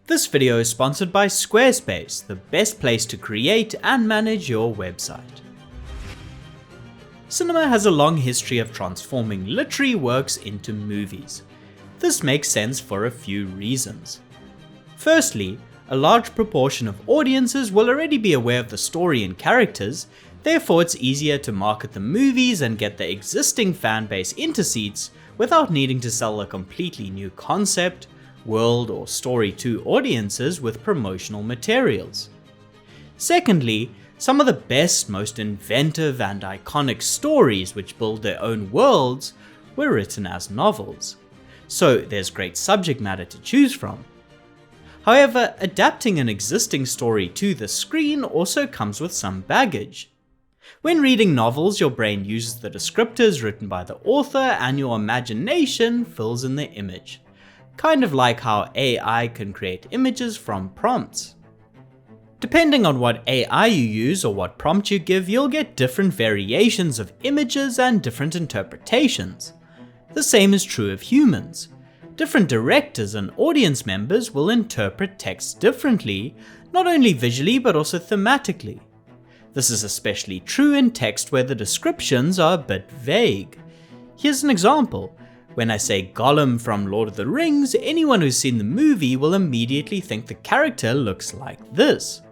This video is sponsored by Squarespace, the best place to create and manage your website. Cinema has a long history of transforming literary works into movies. This makes sense for a few reasons. Firstly, a large proportion of audiences will already be aware of the story and characters, therefore it's easier to market the movies and get the existing fan base into seats without needing to sell a completely new concept, world or story to audiences with promotional materials. Secondly, some of the best, most inventive and iconic stories which build their own worlds were written as novels, so there's great subject matter to choose from. However, adapting an existing story to the screen also comes with some baggage. When reading novels, your brain uses the descriptors written by the author and your imagination fills in the image. Kind of like how AI can create images from prompts. Depending on what AI you use or what prompt you give, you'll get different variations of images and different interpretations. The same is true of humans. Different directors and audience members will interpret text differently, not only visually but also thematically. This is especially true in text where the descriptions are a bit vague. Here's an example. When I say Gollum from Lord of the Rings, anyone who's seen the movie will immediately think the character looks like this.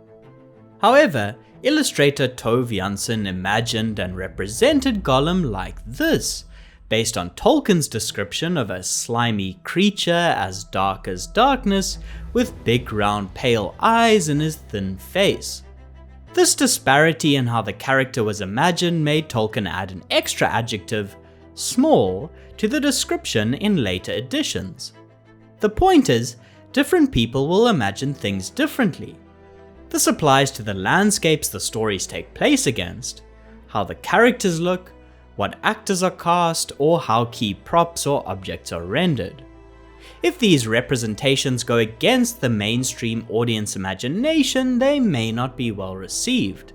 However, illustrator Tove Jansson imagined and represented Gollum like this, based on Tolkien's description of a slimy creature as dark as darkness, with big round pale eyes in his thin face. This disparity in how the character was imagined made Tolkien add an extra adjective, small, to the description in later editions. The point is, different people will imagine things differently. This applies to the landscapes the stories take place against, how the characters look, what actors are cast, or how key props or objects are rendered. If these representations go against the mainstream audience imagination, they may not be well received.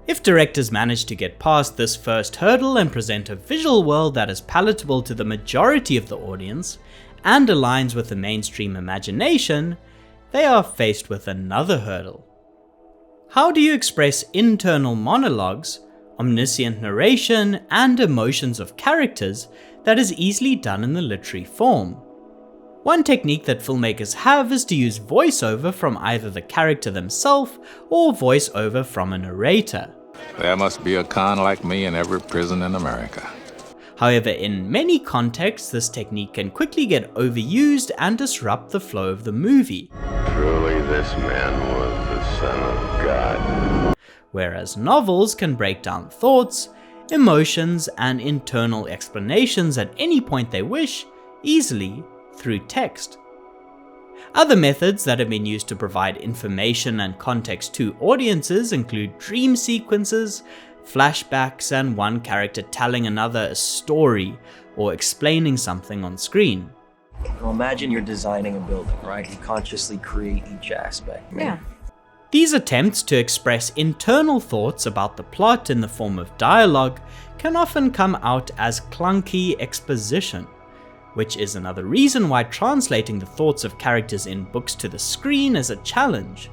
If directors manage to get past this first hurdle and present a visual world that is palatable to the majority of the audience and aligns with the mainstream imagination, they are faced with another hurdle. How do you express internal monologues, omniscient narration, and emotions of characters that is easily done in the literary form? One technique that filmmakers have is to use voiceover from either the character themselves or voiceover from a narrator. There must be a con like me in every prison in America. However, in many contexts, this technique can quickly get overused and disrupt the flow of the movie. Truly, this man was the Son of God. Whereas novels can break down thoughts, emotions, and internal explanations at any point they wish, easily, through text. Other methods that have been used to provide information and context to audiences include dream sequences, flashbacks, and one character telling another a story or explaining something on screen. Well, imagine you're designing a building, right? You consciously create each aspect. Yeah. These attempts to express internal thoughts about the plot in the form of dialogue can often come out as clunky exposition, which is another reason why translating the thoughts of characters in books to the screen is a challenge.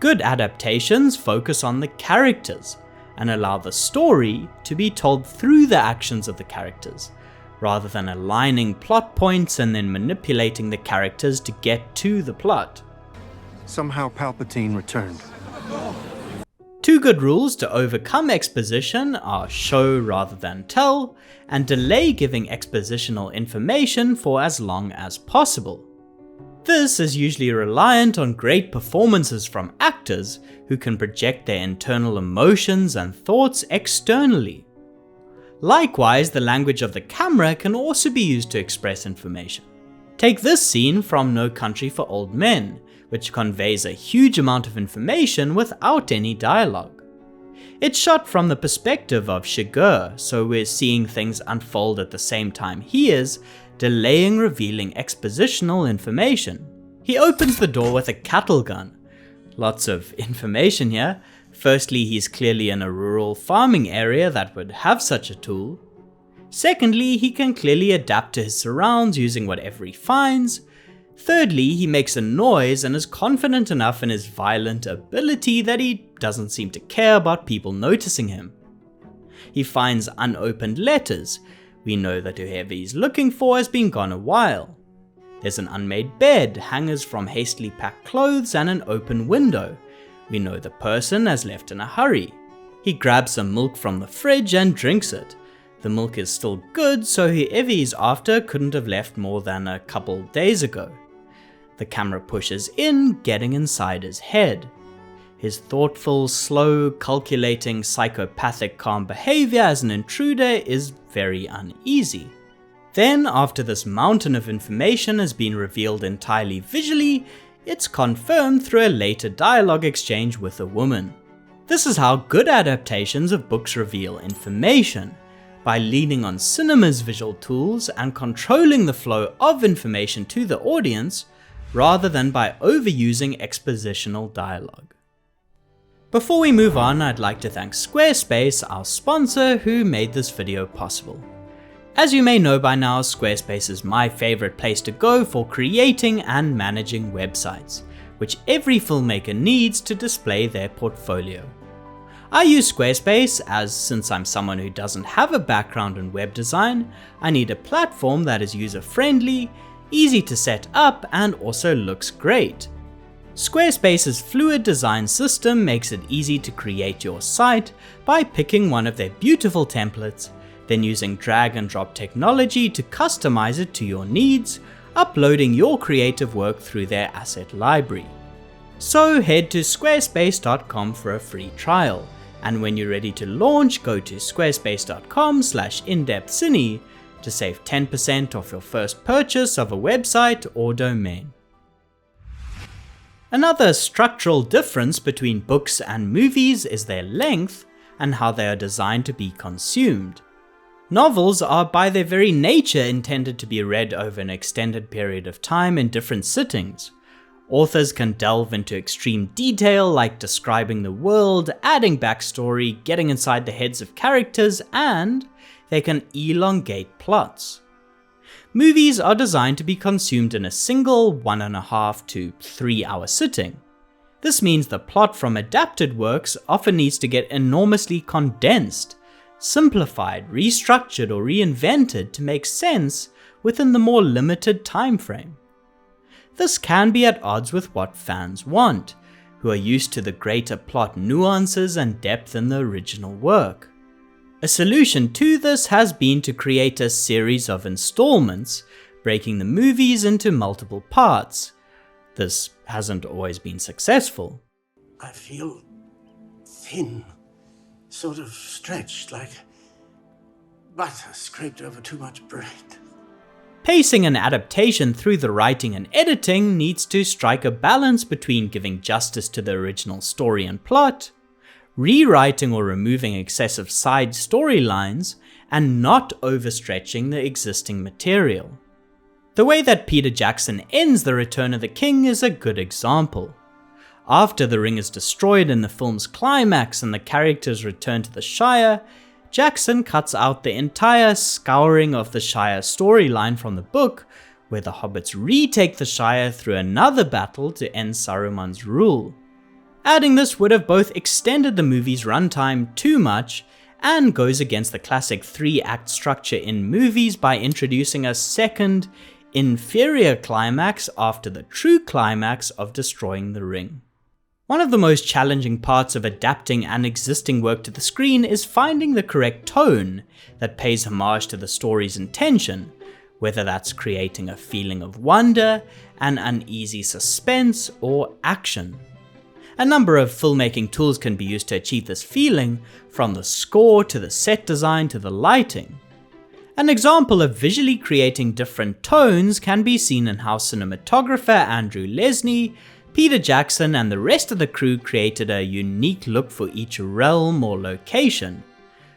Good adaptations focus on the characters and allow the story to be told through the actions of the characters, rather than aligning plot points and then manipulating the characters to get to the plot. Somehow Palpatine returned. Two good rules to overcome exposition are show rather than tell, and delay giving expositional information for as long as possible. This is usually reliant on great performances from actors who can project their internal emotions and thoughts externally. Likewise, the language of the camera can also be used to express information. Take this scene from No Country for Old Men, which conveys a huge amount of information without any dialogue. It's shot from the perspective of Shigur, so we're seeing things unfold at the same time he is, delaying revealing expositional information. He opens the door with a cattle gun. Lots of information here. Firstly, he's clearly in a rural farming area that would have such a tool. Secondly, he can clearly adapt to his surrounds using whatever he finds. Thirdly, he makes a noise and is confident enough in his violent ability that he doesn't seem to care about people noticing him. He finds unopened letters. We know that whoever he's looking for has been gone a while. There's an unmade bed, hangers from hastily packed clothes, and an open window. We know the person has left in a hurry. He grabs some milk from the fridge and drinks it. The milk is still good, so whoever he's after couldn't have left more than a couple days ago. The camera pushes in, getting inside his head. His thoughtful, slow, calculating, psychopathic, calm behavior as an intruder is very uneasy. Then, after this mountain of information has been revealed entirely visually, it's confirmed through a later dialogue exchange with a woman. This is how good adaptations of books reveal information, by leaning on cinema's visual tools and controlling the flow of information to the audience, rather than by overusing expositional dialogue. Before we move on, I'd like to thank Squarespace, our sponsor, who made this video possible. As you may know by now, Squarespace is my favorite place to go for creating and managing websites, which every filmmaker needs to display their portfolio. I use Squarespace as, since I'm someone who doesn't have a background in web design, I need a platform that is user-friendly, easy to set up, and also looks great. Squarespace's fluid design system makes it easy to create your site by picking one of their beautiful templates, then using drag and drop technology to customize it to your needs, uploading your creative work through their asset library. So head to squarespace.com for a free trial, and when you're ready to launch, go to squarespace.com/indepthcine to save 10% off your first purchase of a website or domain. Another structural difference between books and movies is their length and how they are designed to be consumed. Novels are by their very nature intended to be read over an extended period of time in different sittings. Authors can delve into extreme detail like describing the world, adding backstory, getting inside the heads of characters, and they can elongate plots. Movies are designed to be consumed in a single 1.5 to 3 hour sitting. This means the plot from adapted works often needs to get enormously condensed, simplified, restructured, or reinvented to make sense within the more limited time frame. This can be at odds with what fans want, who are used to the greater plot nuances and depth in the original work. A solution to this has been to create a series of installments, breaking the movies into multiple parts. This hasn't always been successful. I feel thin, sort of stretched, like butter scraped over too much bread. Pacing an adaptation through the writing and editing needs to strike a balance between giving justice to the original story and plot, rewriting or removing excessive side storylines, and not overstretching the existing material. The way that Peter Jackson ends The Return of the King is a good example. After the ring is destroyed in the film's climax and the characters return to the Shire, Jackson cuts out the entire scouring of the Shire storyline from the book, where the hobbits retake the Shire through another battle to end Saruman's rule. Adding this would have both extended the movie's runtime too much and goes against the classic 3-act structure in movies by introducing a second, inferior climax after the true climax of destroying the ring. One of the most challenging parts of adapting an existing work to the screen is finding the correct tone that pays homage to the story's intention, whether that's creating a feeling of wonder, an uneasy suspense, or action. A number of filmmaking tools can be used to achieve this feeling, from the score to the set design to the lighting. An example of visually creating different tones can be seen in how cinematographer Andrew Lesnie, Peter Jackson, and the rest of the crew created a unique look for each realm or location,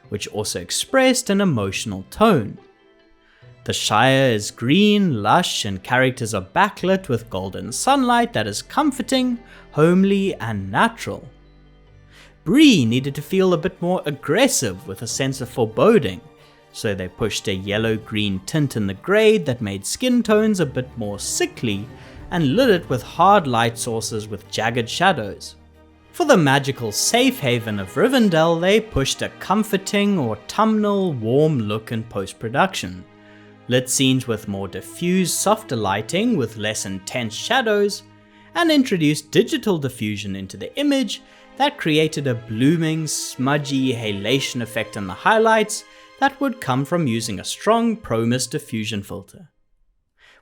which also expressed an emotional tone. The Shire is green, lush, and characters are backlit with golden sunlight that is comforting, homely, and natural. Bree needed to feel a bit more aggressive with a sense of foreboding, so they pushed a yellow-green tint in the grade that made skin tones a bit more sickly, and lit it with hard light sources with jagged shadows. For the magical safe haven of Rivendell, they pushed a comforting, autumnal, warm look in post-production, lit scenes with more diffused, softer lighting with less intense shadows, and introduced digital diffusion into the image that created a blooming, smudgy halation effect in the highlights that would come from using a strong Pro-Mist diffusion filter.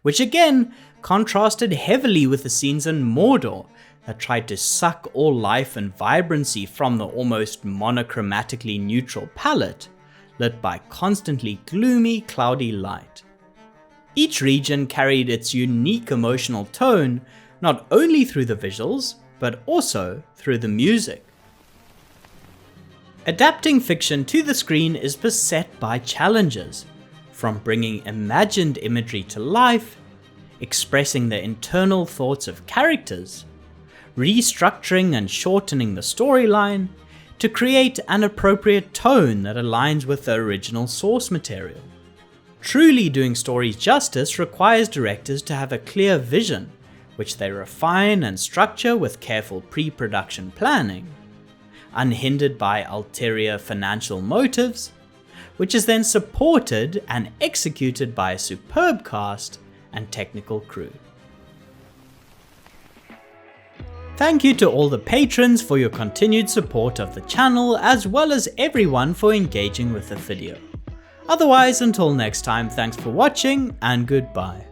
Which again contrasted heavily with the scenes in Mordor that tried to suck all life and vibrancy from the almost monochromatically neutral palette, lit by constantly gloomy, cloudy light. Each region carried its unique emotional tone, not only through the visuals, but also through the music. Adapting fiction to the screen is beset by challenges, from bringing imagined imagery to life, expressing the internal thoughts of characters, restructuring and shortening the storyline, to create an appropriate tone that aligns with the original source material. Truly doing stories justice requires directors to have a clear vision, which they refine and structure with careful pre-production planning, unhindered by ulterior financial motives, which is then supported and executed by a superb cast and technical crew. Thank you to all the patrons for your continued support of the channel, as well as everyone for engaging with the video. Otherwise, until next time, thanks for watching and goodbye.